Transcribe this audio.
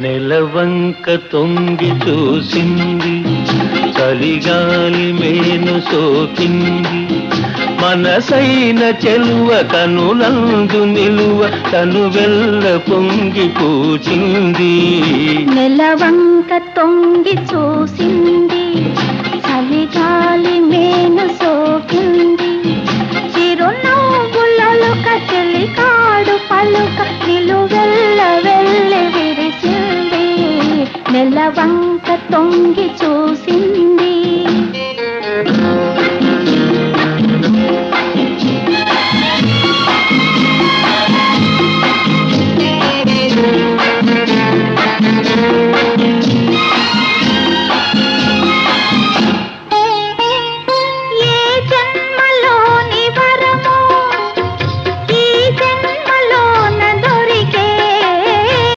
నెలవంక తొంగి చూసింది, చలిగాలి మేను సోకింది. మనసైన చెలువ కనులందు నిలువ తను వెల్ల పొంగి పూచింది. నెలవంక తొంగి చూసింది, చలిగాలి మేను సోకింది. చిరునవ్వులలో కచెలి కాడు పలుక నిలువెల్ల వెళ్ళి విరిసింది. నెలవంక తొంగి చూసింది.